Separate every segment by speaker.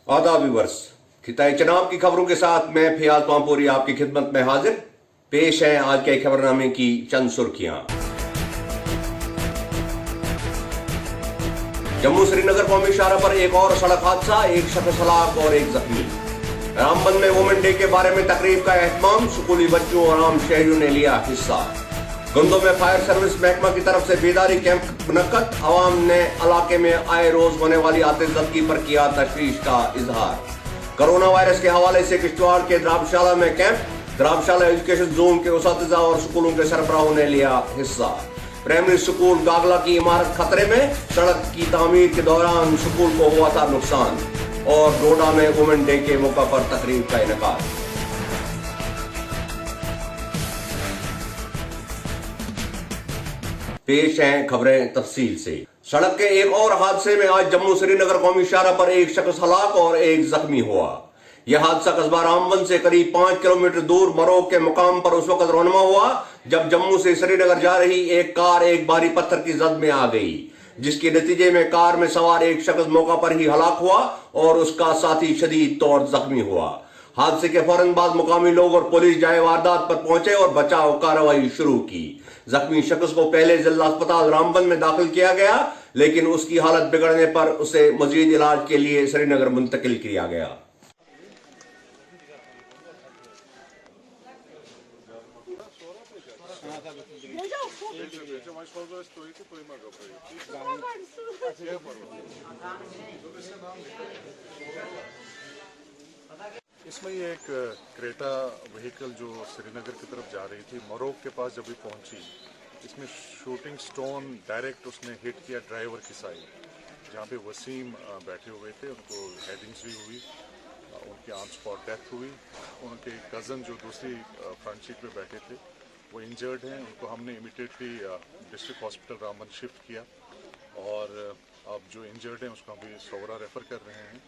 Speaker 1: आदाब व्यूअर्स, खिताए चनाब की खबरों के साथ मैं फयाज पामपुरी आपकी खिदमत में हाजिर। पेश है आज के खबरनामे की चंद सुर्खियां। जम्मू श्रीनगर कौमी शाहराह पर एक और सड़क हादसा, एक शख्स हलाक और एक जख्मी। रामबन में वुमेन डे के बारे में तकरीब का एहतमाम, स्कूली बच्चों और आम शहरियों ने लिया हिस्सा। गुंदो में फायर सर्विस महकमा की तरफ से बेदारी कैंप मुनक्कद, अवाम ने इलाके में आए रोज होने वाली आतिशबाजी पर किया तशवीश का इजहार। कोरोना वायरस के हवाले से किश्तवाड़ के द्राबशाला में कैंप, द्राबशाला एजुकेशन जोन के उसातिजा और स्कूलों के सरबराहों ने लिया हिस्सा। प्राइमरी स्कूल गागला की इमारत खतरे में, सड़क की तामीर के दौरान स्कूल को हुआ था नुकसान। और डोडा में वुमेन डे के मौका पर तकरीब का इनेकाद। पेश हैं खबरें तफसील से। सड़क के एक और हादसे में आज जम्मू श्रीनगर कौमी शाहराह पर एक शख्स हलाक और एक जख्मी हुआ। यह हादसा कस्बा रामबन से करीब 5 किलोमीटर दूर मरोग के मुकाम पर उस वक्त रौनमा हुआ जब जम्मू से श्रीनगर जा रही एक कार एक भारी पत्थर की जद में आ गई, जिसके नतीजे में कार में सवार एक शख्स मौका पर ही हलाक हुआ और उसका साथी शदीद तौर जख्मी हुआ। हादसे के फौरन बाद मुकामी लोग और पुलिस जाए वारदात पर पहुंचे और बचाव कार्रवाई शुरू की। जख्मी शख्स को पहले जिला अस्पताल रामबन में दाखिल किया गया, लेकिन उसकी हालत बिगड़ने पर उसे मजीद इलाज के लिए श्रीनगर मुंतकिल किया गया।
Speaker 2: इसमें ये एक क्रेटा व्हीकल जो श्रीनगर की तरफ जा रही थी, मरोग के पास जब भी पहुंची, इसमें शूटिंग स्टोन डायरेक्ट उसने हिट किया ड्राइवर की साइड, जहां पे वसीम बैठे हुए थे। उनको हेडिंग्स भी हुई, उनकी ऑन स्पॉट डेथ हुई। उनके कज़न जो दूसरी फ्रंट सीट पे बैठे थे वो इंजर्ड हैं। उनको हमने immediately district hospital Ramban shift किया और अब जो इंजर्ड हैं उसको अभी सोगरा रेफ़र कर रहे हैं।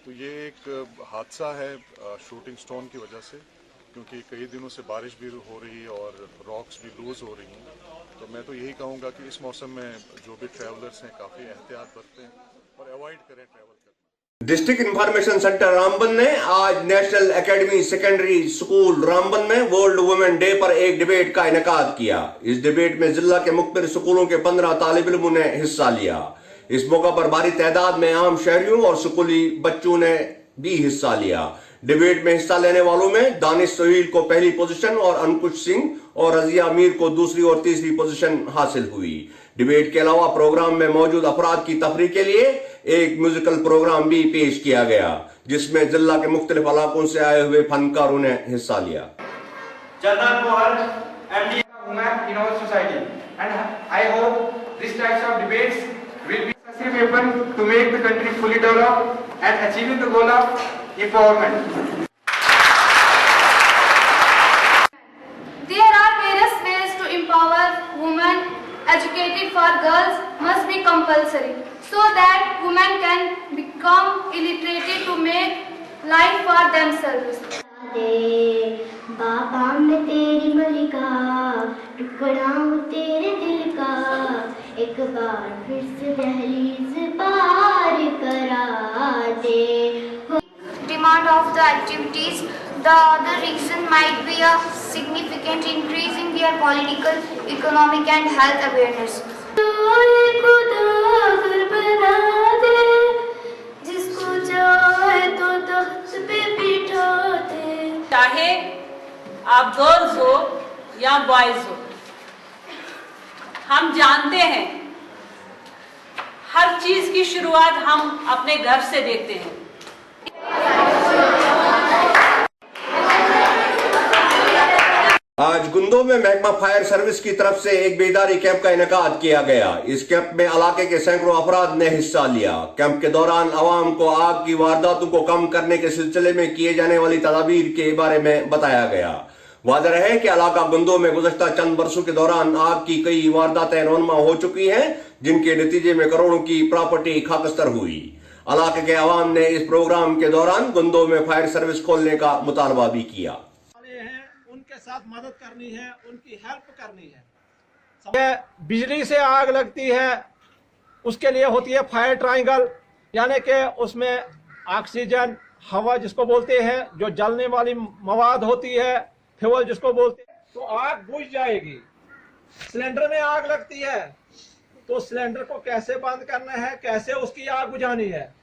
Speaker 2: तो ये एक हादसा है शूटिंग स्टोन की वजह से, क्योंकि कई दिनों से बारिश भी हो रही है और रॉक्स भी लूज हो रही हैं। तो मैं तो यही कहूँगा कि इस मौसम में जो भी ट्रैवलर्स हैं काफ़ी एहतियात बरतें और अवॉइड करें ट्रैवल करना।
Speaker 1: डिस्ट्रिक्ट इंफॉर्मेशन सेंटर रामबन ने आज national academy secondary school Ramban में वर्ल्ड वुमेन डे पर एक डिबेट का इनेकाद किया। इस डिबेट में जिला के मुख्तलिफ स्कूलों के 15 तालिब इल्मों ने हिस्सा लिया। इस मौका पर भारी तादाद में आम शहरियों और स्कूली बच्चों ने भी हिस्सा लिया। डिबेट में हिस्सा लेने वालों में दानिश सोहेल को पहली पोजीशन और अंकुश सिंह और रजिया मीर को दूसरी और तीसरी पोजीशन हासिल हुई। डिबेट के अलावा प्रोग्राम में मौजूद अफराद की तफरीह के लिए एक म्यूजिकल प्रोग्राम भी पेश किया गया, जिसमें जिला के मुख्तलिफ इलाकों से आए हुए फनकारों ने हिस्सा लिया।
Speaker 3: weapon to make the country fully developed and achieving the goal of empowerment.
Speaker 4: There are various ways to empower women. Educated for girls must be compulsory so that women can become illiterate to make life for themselves. बाबा मैं तेरी मलिका, टुकड़ा हूँ तेरे दिल का, एक बार फिर से दहलीज पार करा दे। Demand of the activities. The other reason might be a significant increase in their political, economic and health awareness. जिसको चाहे तो तख्त पे बिठा दे।
Speaker 5: चाहे आप गर्ल्स हो या बॉयज हो, हम जानते हैं हर चीज की शुरुआत हम अपने घर से देखते हैं।
Speaker 1: आज गुंदो में महकमा फायर सर्विस की तरफ से एक बेदारी कैंप का इनेकाद किया गया। इस कैंप में इलाके के सैकड़ों अफराद ने हिस्सा लिया। कैंप के दौरान अवाम को आग की वारदातों को कम करने के सिलसिले में किए जाने वाली तदाबीर के बारे में बताया गया। वाज़ेह है कि इलाका गुंदो में गुज़श्ता चंद बरसों के दौरान आग की कई वारदातें रौनमा हो चुकी हैं, जिनके नतीजे में करोड़ों की प्रॉपर्टी खाकस्तर हुई। इलाके के अवाम ने इस प्रोग्राम के दौरान गुंदो में फायर सर्विस खोलने का मुतालबा भी किया।
Speaker 6: उनके साथ मदद करनी है, उनकी हेल्प करनी है। बिजली से आग लगती है, उसके लिए होती है फायर ट्रायंगल, यानी कि उसमें ऑक्सीजन, हवा जिसको बोलते हैं, जो जलने वाली मवाद होती है, फ्यूल जिसको बोलते हैं, तो आग बुझ जाएगी। सिलेंडर में आग लगती है तो सिलेंडर को कैसे बंद करना है, कैसे उसकी आग बुझानी है।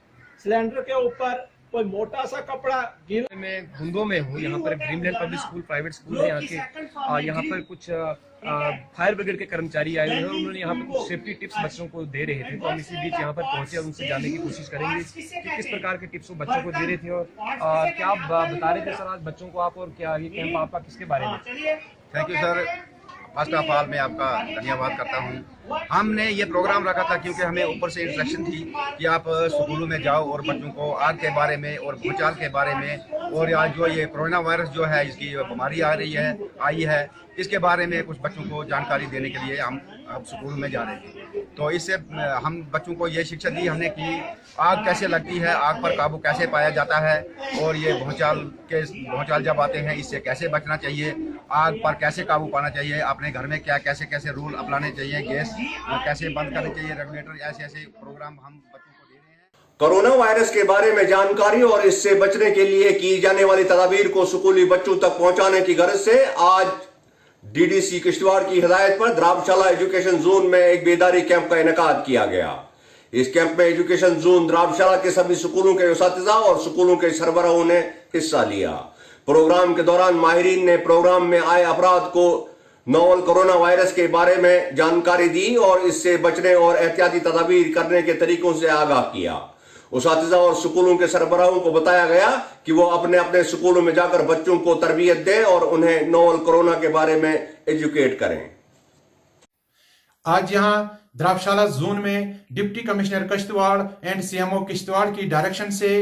Speaker 6: सिलेंडर के ऊपर कोई मोटा सा कपड़ा गीला।
Speaker 7: मैं धुंधो में हूँ। यहाँ पर dreamland public school private school है यहाँ के। यहाँ पर कुछ फायर ब्रिगेड के कर्मचारी आए हुए हैं। उन्होंने यहाँ पर कुछ सेफ्टी टिप्स बच्चों को दे रहे थे, तो हम इसी बीच यहाँ पर पहुंचे और उनसे जानने की कोशिश करेंगे कि किस प्रकार के टिप्स वो बच्चों को दे रहे थे और क्या आप बता रहे थे सर आज बच्चों को आप, और क्या ये कैंप आपका किसके बारे में?
Speaker 8: Thank you sir. First of all मैं आपका धन्यवाद करता हूँ। हमने ये प्रोग्राम रखा था क्योंकि हमें ऊपर से इंस्ट्रक्शन थी कि आप स्कूलों में जाओ और बच्चों को आग के बारे में और भूचाल के बारे में और आज जो ये कोरोना वायरस जो है इसकी बीमारी आई है इसके बारे में कुछ बच्चों को जानकारी देने के लिए हम अब स्कूल में जा रहे हैं। तो इससे हम बच्चों को ये शिक्षा दी हमने कि आग कैसे लगती है, आग पर काबू कैसे पाया जाता है और ये भूचाल जब आते हैं इससे कैसे बचना चाहिए, आग पर कैसे काबू पाना चाहिए, अपने घर में क्या कैसे कैसे रूल अपनाने चाहिए, गैस कैसे बंद करनी चाहिए, रेगुलेटर, ऐसे प्रोग्राम हम बच्चों को दे रहे हैं।
Speaker 1: कोरोना वायरस के बारे में जानकारी और इससे बचने के लिए की जाने वाली तदाबीर को स्कूली बच्चों तक पहुंचाने की गर्ज से आज डीडीसी किश्तवाड़ की हिदायत पर द्राबशाला एजुकेशन जोन में एक बेदारी कैंप का इनेकाद किया गया। इस कैंप में एजुकेशन जोन द्राबशाला के सभी स्कूलों के उस्तातिज़ा और स्कूलों के सरबराहों ने हिस्सा लिया। प्रोग्राम के दौरान माहिरीन ने प्रोग्राम में आए अफराद को नोवल कोरोना वायरस के बारे में जानकारी दी और इससे बचने और एहतियाती तदाबीर करने के तरीकों से आगाह किया। उस्तातिज़ा और स्कूलों के सरबराहों को बताया गया कि वो अपने अपने स्कूलों में जाकर बच्चों को तरबियत दें और उन्हें नोवल कोरोना के बारे में एजुकेट करें।
Speaker 9: आज यहाँ द्राबशाला जोन में deputy commissioner Kishtwar and CMO Kishtwar की डायरेक्शन से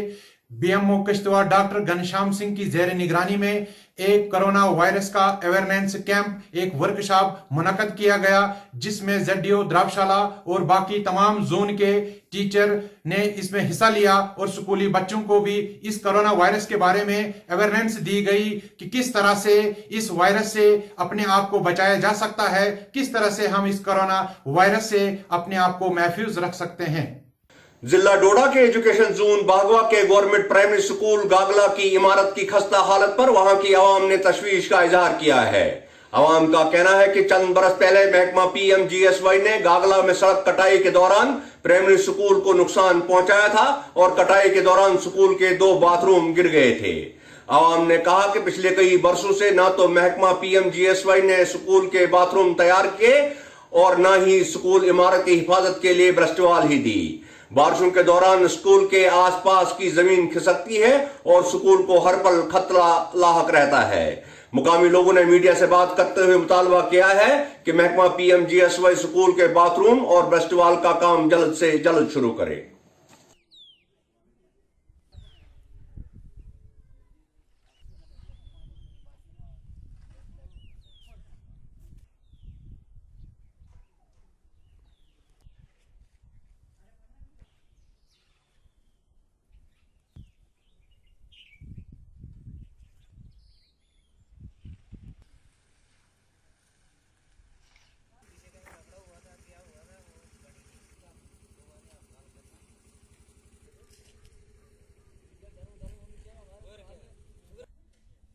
Speaker 9: बीएमओ किश्तवाड़ डॉक्टर घनश्याम सिंह की जेर निगरानी में एक कोरोना वायरस का अवेयरनेस कैंप, एक वर्कशॉप मुनक्कद किया गया, जिसमें जेडीओ द्राबशाला और बाकी तमाम जोन के टीचर ने इसमें हिस्सा लिया और स्कूली बच्चों को भी इस कोरोना वायरस के बारे में अवेयरनेस दी गई कि किस तरह से इस वायरस से अपने आप को बचाया जा सकता है, किस तरह से हम इस कोरोना वायरस से अपने आप को महफूज रख सकते हैं।
Speaker 1: जिला डोडा के एजुकेशन जोन बागवा के गवर्नमेंट प्राइमरी स्कूल गागला की इमारत की खस्ता हालत पर वहां की आवाम ने तशवीश का इजहार किया है। आवाम का कहना है कि चंद बरस पहले महकमा पीएमजीएसवाई ने गागला में सड़क कटाई के दौरान प्राइमरी स्कूल को नुकसान पहुंचाया था और कटाई के दौरान स्कूल के 2 बाथरूम गिर गए थे। आवाम ने कहा कि पिछले कई वर्षों से न तो महकमा पीएमजीएसवाई ने स्कूल के बाथरूम तैयार किए और न ही स्कूल इमारत की हिफाजत के लिए ब्रस्टवाल ही दी। बारिशों के दौरान स्कूल के आसपास की जमीन खिसकती है और स्कूल को हर पल खतरा लाहक रहता है। मुकामी लोगों ने मीडिया से बात करते हुए मुतालबा किया है कि महकमा पीएमजीएसवाई स्कूल के बाथरूम और ब्रस्टवाल का काम जल्द से जल्द शुरू करे।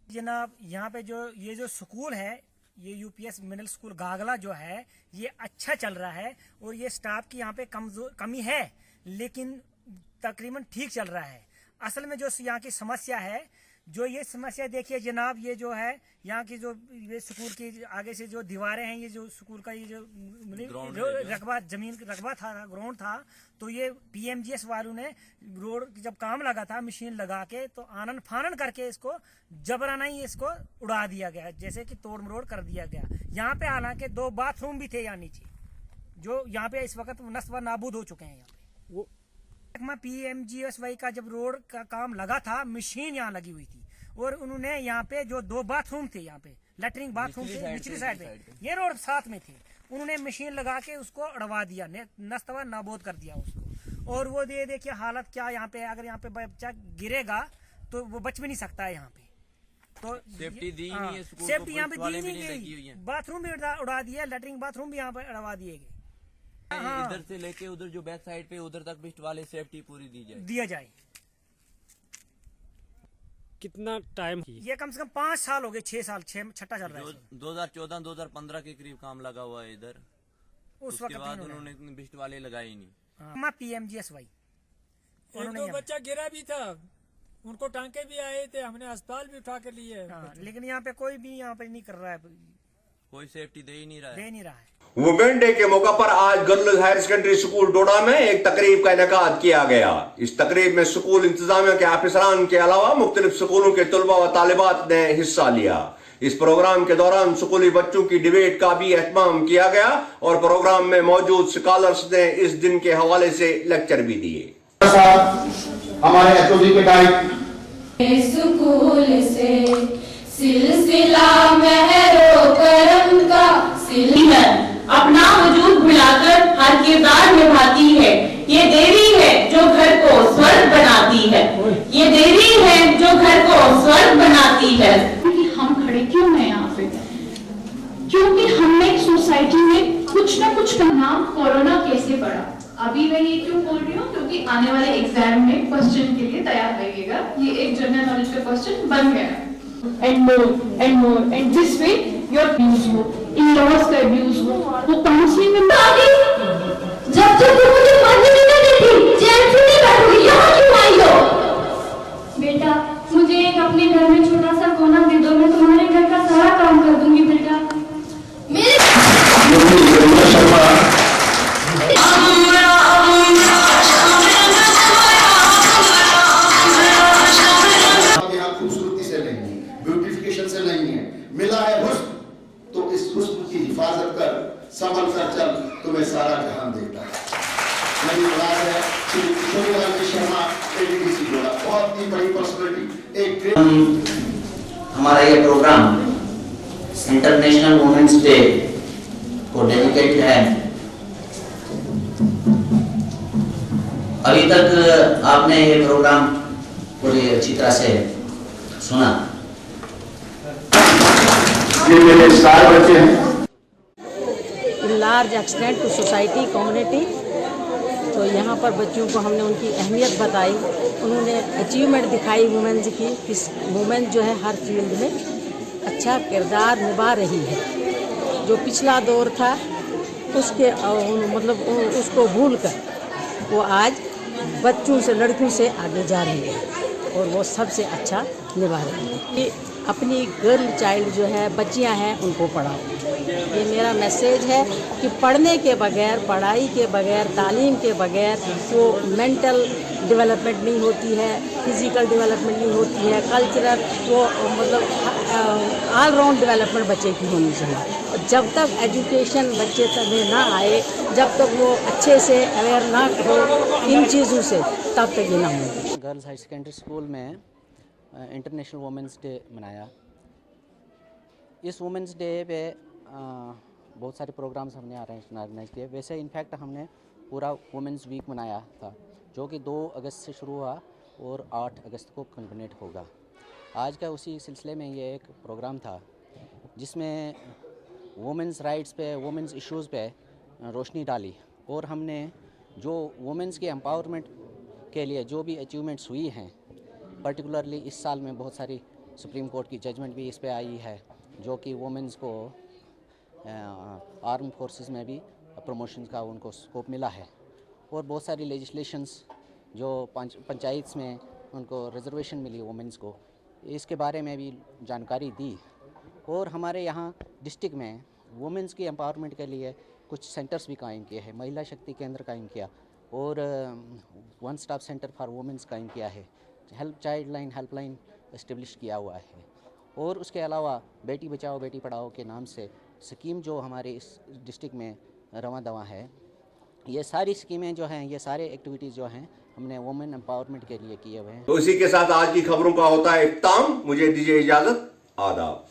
Speaker 10: जनाब, यहाँ पे ये जो स्कूल है, ये यूपीएस मिडिल स्कूल गागला जो है, ये अच्छा चल रहा है और ये स्टाफ की यहाँ पे कमी है, लेकिन तकरीबन ठीक चल रहा है। असल में जो यहाँ की समस्या है, जो ये समस्या देखिए जनाब, ये जो है यहाँ की जो ये स्कूल की आगे से जो दीवारें हैं, ये जो स्कूल का ये जो रकबा जमीन रकबा था, ग्राउंड था, तो ये पीएमजीएस वालों ने रोड जब काम लगा था मशीन लगा के तो आनन फानन करके इसको जबराना ही इसको उड़ा दिया गया, जैसे कि तोड़ मरोड़ कर दिया गया। यहाँ पे हालांकि 2 बाथरूम भी थे यहाँ नीचे, जो यहाँ पे इस वक्त नस्ब व नाबूद हो चुके हैं। यहाँ पे वो पीएमजीएसवाई का जब रोड का काम लगा था, मशीन यहाँ लगी हुई थी और उन्होंने यहाँ पे जो 2 बाथरूम थे, यहाँ पे लेटरिन बाथरूम थे निचली साइड पे, ये रोड साथ में थे, उन्होंने मशीन लगा के उसको अड़वा दिया, नस्तवा नाबूद कर दिया उसको। और वो देखिए हालत क्या यहाँ पे, अगर यहाँ पे बच्चा गिरेगा तो वो बच भी नहीं सकता है यहाँ पे। तो सेफ्टी दी नहीं है, सेफ्टी यहाँ पे दी नहीं गई, बाथरूम भी उड़ा दिया, लेटरिन बाथरूम भी यहाँ पे अड़वा दिए गए।
Speaker 11: इधर से लेके उधर जो बैक साइड पे उधर तक भी वाले सेफ्टी पूरी दिया जाए। कितना टाइम?
Speaker 10: ये कम से कम 5 साल हो गए, 6 साल, छठा चल रहा है।
Speaker 12: 2014-2015 के करीब काम लगा हुआ है इधर। उसके बाद उन्होंने बिस्ट वाले लगाए ही नहीं।
Speaker 10: PMGSY
Speaker 11: एक दो बच्चा गिरा भी था, उनको टांके भी आए थे, हमने अस्पताल भी उठा कर लिए।
Speaker 10: लेकिन यहाँ पे कोई भी यहाँ पे नहीं कर रहा है,
Speaker 12: कोई सेफ्टी दे ही नहीं रहा है।
Speaker 1: वुमेन डे के मौका पर आज गर्ल्स हायर सेकेंडरी स्कूल डोडा में एक तकरीब का इनेकाद किया गया। इस तकरीब में स्कूल इंतजामिया के अफसरान के अलावा मुख्तलिफ स्कूलों के तलबा व तालिबात ने हिस्सा लिया। इस प्रोग्राम के दौरान स्कूली बच्चों की डिबेट का भी एहतमाम किया गया और प्रोग्राम में मौजूद स्कॉलर्स ने इस दिन के हवाले से लेक्चर भी दिए।
Speaker 13: हमारे एचओडी के गाइड
Speaker 14: स्कूल से सिलसिला महरो करम का सिलसिला अपना वजूद भुलाकर हर किरदार निभाती है। ये देवी है जो घर को स्वर्ग बनाती है, ये देवी है जो घर को स्वर्ग बनाती है।
Speaker 15: हम खड़े क्यों हैं यहाँ पे? क्योंकि हमने सोसाइटी में कुछ ना कुछ का नाम कोरोना कैसे पड़ा। अभी मैं ये क्यों बोल रही हूँ? क्योंकि आने वाले एग्जाम में क्वेश्चन के लिए तैयार रहिएगा। ये एक जनरल नॉलेज का क्वेश्चन बन गया। And more and this way your abuse हो, इन-लॉज का अब्यूज हो, वो काउंसलिंग में
Speaker 14: जब तक तुम मुझे मरने नहीं देती, चैन से नहीं बैठोगी। यहाँ क्यों आई हो?
Speaker 4: बेटा, मुझे एक अपने घर में छोटा सा कोना दे दो, मैं तुम्हारे घर का सारा काम कर दूंगी। बेटा
Speaker 13: खूबसूरती से नहीं है, ब्यूटिफिकेशन से नहीं है, मिला है हुस्न, तो इस हुस्न की हिफाजत कर, संभल कर चल, तुम्हें सारा जहान देता है। मेरी मुराद है श्री किशोरीलाल शर्मा एडीडीसी डोडा, बहुत ही बड़ी पर्सनालिटी। एक
Speaker 16: हमारा ये प्रोग्राम इंटरनेशनल वुमेन्स डे को डेडिकेटेड है। अभी तक आपने ये प्रोग्राम पूरी अच्छी तरह से सुना।
Speaker 13: ये मेरे 4 बच्चे हैं।
Speaker 17: Large extent to society community, तो यहाँ पर बच्चों को हमने उनकी अहमियत बताई, उन्होंने अचीवमेंट दिखाई वुमेन्स की, किस वुमेन जो है हर फील्ड में अच्छा किरदार निभा रही है। जो पिछला दौर था उसके मतलब उसको भूलकर वो आज बच्चों से, लड़कियों से आगे जा रही है और वो सबसे अच्छा निभा रही है। कि अपनी गर्ल चाइल्ड जो है, बच्चियां हैं, उनको पढ़ाओ। ये मेरा मैसेज है कि पढ़ने के बगैर, पढ़ाई के बगैर, तालीम के बगैर वो मेंटल डेवलपमेंट नहीं होती है, फिजिकल डेवलपमेंट नहीं होती है, कल्चरल वो मतलब ऑल राउंड डेवलपमेंट बच्चे की होनी चाहिए। और जब तक एजुकेशन बच्चे तक में ना आए, जब तक वो अच्छे से अवेयर ना हो इन चीज़ों से, तब तक ये ना हो।
Speaker 18: गर्ल्स हाई सेकेंडरी स्कूल में इंटरनेशनल वुमेंस डे मनाया। इस वुमेंस डे पे बहुत सारे प्रोग्राम्स हमने ऑर्गेनाइज किए। वैसे इनफैक्ट हमने पूरा वुमेंस वीक मनाया था, जो कि 2 अगस्त से शुरू हुआ और 8 अगस्त को कंप्लीट होगा। आज का उसी सिलसिले में ये एक प्रोग्राम था जिसमें वुमेंस राइट्स पे, वुमेंस इश्यूज़ पे रोशनी डाली और हमने जो वुमेंस के एम्पावरमेंट के लिए जो भी अचीवमेंट्स हुई हैं, पर्टिकुलरली इस साल में बहुत सारी सुप्रीम कोर्ट की जजमेंट भी इस पे आई है, जो कि वुमेंस को आर्म फोर्सेस में भी प्रमोशन का उनको स्कोप मिला है। और बहुत सारी लेजिस्लेशंस जो पंचायत में उनको रिजर्वेशन मिली वुमेंस को, इसके बारे में भी जानकारी दी। और हमारे यहाँ डिस्ट्रिक्ट में वुमेंस की एम्पावरमेंट के लिए कुछ सेंटर्स भी कायम किए हैं। महिला शक्ति केंद्र कायम किया और one stop centre for women's कायम किया है। चाइल्ड हेल्पलाइन इस्टेब्लिश किया हुआ है। और उसके अलावा बेटी बचाओ बेटी पढ़ाओ के नाम से स्कीम जो हमारे इस डिस्ट्रिक्ट में रवां दवा है, ये सारी स्कीमें जो हैं, ये सारे एक्टिविटीज़ जो हैं, हमने वुमेन एम्पावरमेंट के लिए किए हुए हैं।
Speaker 1: तो इसी के साथ आज की खबरों का होता है इख्तिताम। मुझे दीजिए इजाजत। आदाब।